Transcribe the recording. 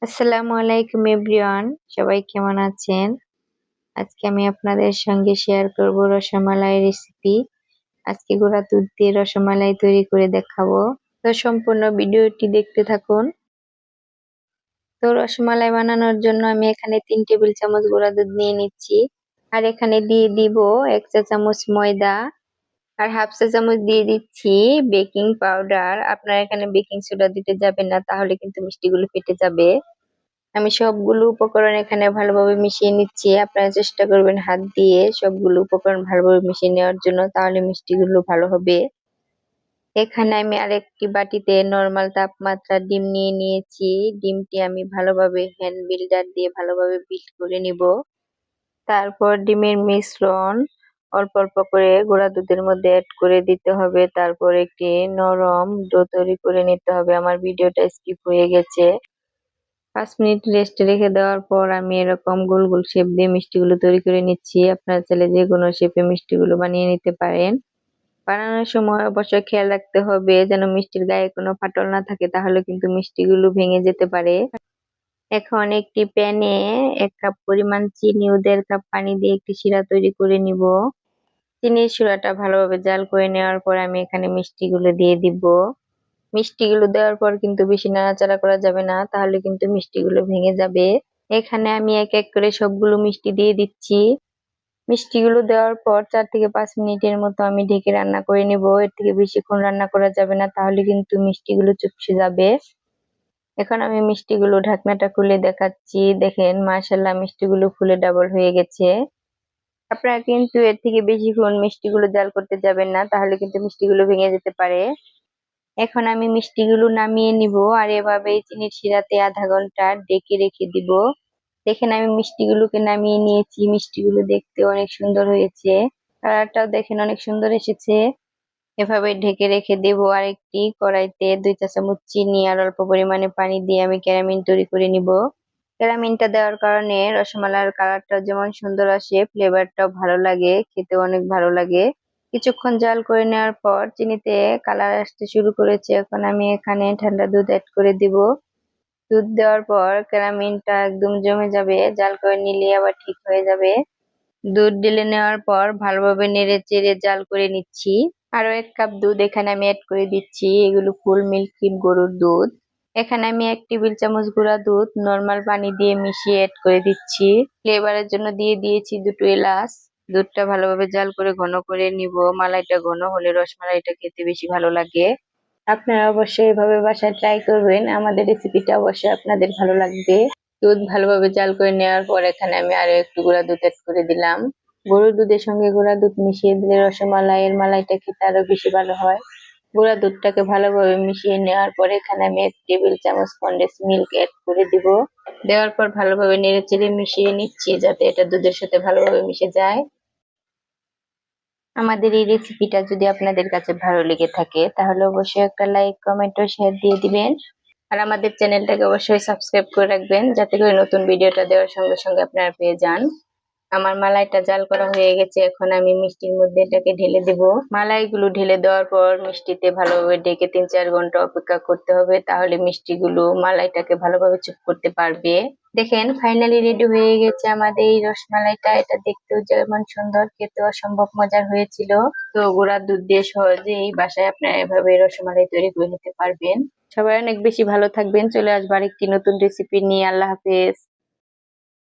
আসসালামু আলাইকুম এভরিওয়ান, সবাই কেমন আছেন? আজকে আমি আপনাদের সঙ্গে শেয়ার করব রসমালাই রেসিপি। আজকে গুঁড়া দুধ দিয়ে রসমালাই তৈরি করে দেখাবো। তো সম্পূর্ণ ভিডিওটি দেখতে থাকুন। তো রসমালাই বানানোর জন্য আমি এখানে 3 টেবিল চামচ গুঁড়া দুধ নিয়ে নিচ্ছি। আর এখানে দিয়ে দিব 1 চা চামচ ময়দা আর হাফ চা চামচ দিয়ে দিচ্ছি বেকিং পাউডার। আপনারা এখানে বেকিং সোডা দিতে যাবেন না, তাহলে কিন্তু মিষ্টিগুলো ফেটে যাবে। আমি সবগুলো উপকরণ এখানে ভালোভাবে মিশিয়ে নিচ্ছি। আপনারা চেষ্টা করবেন হাত দিয়ে সবগুলো উপকরণ ভালোভাবে মিশিয়ে নেওয়ার জন্য, তাহলে মিষ্টিগুলো ভালো হবে। এখানে আমি আরেকটি বাটিতে নরমাল তাপমাত্রার ডিম নিয়ে নিয়েছি। ডিমটি আমি ভালোভাবে হ্যান্ড বিল্ডার দিয়ে ভালোভাবে বিট করে নিব। তারপর ডিমের মিশ্রণ অল্প অল্প করে গুঁড়া দুধের মধ্যে অ্যাড করে দিতে হবে। তারপর একটি নরম ডো তৈরি করে নিতে হবে। আমার ভিডিওটা স্কিপ হয়ে গেছে। 5 মিনিট রেস্টে রেখে দেওয়ার পর আমি এরকম গোল গোল শেপ দিয়ে মিষ্টিগুলো তৈরি করে নিচ্ছি। আপনারা চাইলে যে কোনো শেপে মিষ্টিগুলো বানিয়ে নিতে পারেন। বানানোর সময় অবশ্যই খেয়াল রাখতে হবে যেন মিষ্টির গায়ে কোনো ফাটল না থাকে, তাহলে কিন্তু মিষ্টিগুলো ভেঙে যেতে পারে। এখন একটি প্যানে 1 কাপ পরিমাণ চিনি ও 1.5 কাপ পানি দিয়ে একটি শিরা তৈরি করে নিব। চিনির শিরাটা ভালোভাবে জাল করে নেওয়ার পর আমি এখানে মিষ্টিগুলো দিয়ে দিব। মিষ্টিগুলো দেওয়ার পর কিন্তু বেশি নাড়াচাড়া করা যাবে না, তাহলে কিন্তু মিষ্টিগুলো ভেঙে যাবে। এখানে আমি এক এক করে সবগুলো মিষ্টি দিয়ে দিচ্ছি। মিষ্টিগুলো দেওয়ার পর 4 থেকে 5 মিনিটের মতো আমি ঢেকে রান্না করে নেব। এর থেকে বেশিক্ষণ রান্না করা যাবে না, তাহলে কিন্তু মিষ্টিগুলো চুপসে যাবে। এখন আমি মিষ্টিগুলো ঢাকনাটা খুলে দেখাচ্ছি। দেখেন মাশাআল্লাহ, মিষ্টিগুলো ফুলে ডাবল হয়ে গেছে। আপনারা কিন্তু এর থেকে বেশিক্ষণ মিষ্টিগুলো জাল করতে যাবেন না, তাহলে কিন্তু মিষ্টিগুলো ভেঙে যেতে পারে। এখন আমি মিষ্টিগুলো নামিয়ে নিব আর এভাবেই চিনির শিরাতে আধা ঘন্টা ঢেকে রেখে দিব। দেখেন আমি মিষ্টিগুলোকে নামিয়ে নিয়েছি। মিষ্টিগুলো দেখতে অনেক সুন্দর হয়েছে, কালারটাও দেখেন অনেক সুন্দর এসেছে। এভাবে ঢেকে রেখে দেব। আর একটি কড়াইতে 2 চা চামচ চিনি আর অল্প পরিমাণে পানি দিয়ে আমি ক্যারামেল তৈরি করে নিব। ক্যারামেলটা দেওয়ার কারণে রসমালাইয়ের কালারটা যেমন সুন্দর আসে, ফ্লেভারটাও ভালো লাগে, খেতে অনেক ভালো লাগে। কিছুক্ষণ জাল করে নেওয়ার পর চিনিতে কালার আসতে শুরু করেছে। এখন আমি এখানে ঠান্ডা দুধ অ্যাড করে দিব। দুধ দেওয়ার পর ক্যারামেলটা একদম জমে যাবে, জাল করে নিলে আবার ঠিক হয়ে যাবে। দুধ ঢেলে নেওয়ার পর ভালোভাবে নেড়ে চেড়ে জাল করে নিচ্ছি। আরো 1 কাপ দুধ এখানে আমি অ্যাড করে দিচ্ছি। এগুলো ফুল মিল্ক ক্রিম গরুর দুধ। এখানে আমি 1 টেবিল চামচ গুঁড়া দুধ নরমাল পানি দিয়ে মিশিয়ে অ্যাড করে দিচ্ছি। ফ্লেভারের জন্য দিয়ে দিয়েছি 2টো এলাচ। দুধটা ভালোভাবে জাল করে ঘন করে নিব। মালাইটা ঘন হলে রসমালাইটা খেতে বেশি ভালো লাগে। আপনারা অবশ্যই এভাবে বাসায় ট্রাই করবেন। আমাদের রেসিপিটা অবশ্যই আপনাদের ভালো লাগবে। দুধ ভালোভাবে জাল করে নেওয়ার পর এখানে আমি আরো একটু গুঁড়া দুধ অ্যাড করে দিলাম। গরুর দুধের সঙ্গে গুঁড়া দুধ মিশিয়ে দিলে রসমালাইয়ের মালাইটা খেতে আরো বেশি ভালো হয়। গুঁড়া দুধটাকে ভালোভাবে মিশিয়ে নেওয়ার পর এখানে আমি 1 টেবিল চামচ কনডেন্স মিল্ক অ্যাড করে দিব। দেওয়ার পর ভালোভাবে নেড়েচেড়ে মিশিয়ে নিচ্ছি, যাতে এটা দুধের সাথে ভালোভাবে মিশে যায়। আমাদের এই রেসিপিটা যদি আপনাদের কাছে ভালো লেগে থাকে, তাহলে অবশ্যই একটা লাইক, কমেন্ট ও শেয়ার দিয়ে দিবেন। আর আমাদের চ্যানেলটাকে অবশ্যই সাবস্ক্রাইব করে রাখবেন, যাতে করে নতুন ভিডিওটা দেওয়ার সঙ্গে সঙ্গে আপনারা পেয়ে যান। আমার মালাইটা জাল করা হয়ে গেছে। এখন আমি মিষ্টির মধ্যে এটাকে ঢেলে দেব। মালাইগুলো ঢেলে দেওয়ার পর মিষ্টিতে ভালোভাবে ঢেকে 3-4 ঘন্টা অপেক্ষা করতে হবে, তাহলে মিষ্টিগুলো মালাইটাকে ভালোভাবে চুপ করতে পারবে। দেখেন ফাইনালি রেডি হয়ে গেছে আমাদের এই রসমালাইটা। এটা দেখতেও যেমন সুন্দর, খেতেও অসম্ভব মজার হয়েছিল। তো গুঁড়া দুধ দিয়ে সহজেই বাসায় আপনারা এভাবে রসমালাই তৈরি করে নিতে পারবেন। সবাই অনেক বেশি ভালো থাকবেন। চলে আসবো আরেকটি নতুন রেসিপি নিয়ে। আল্লাহ হাফেজ।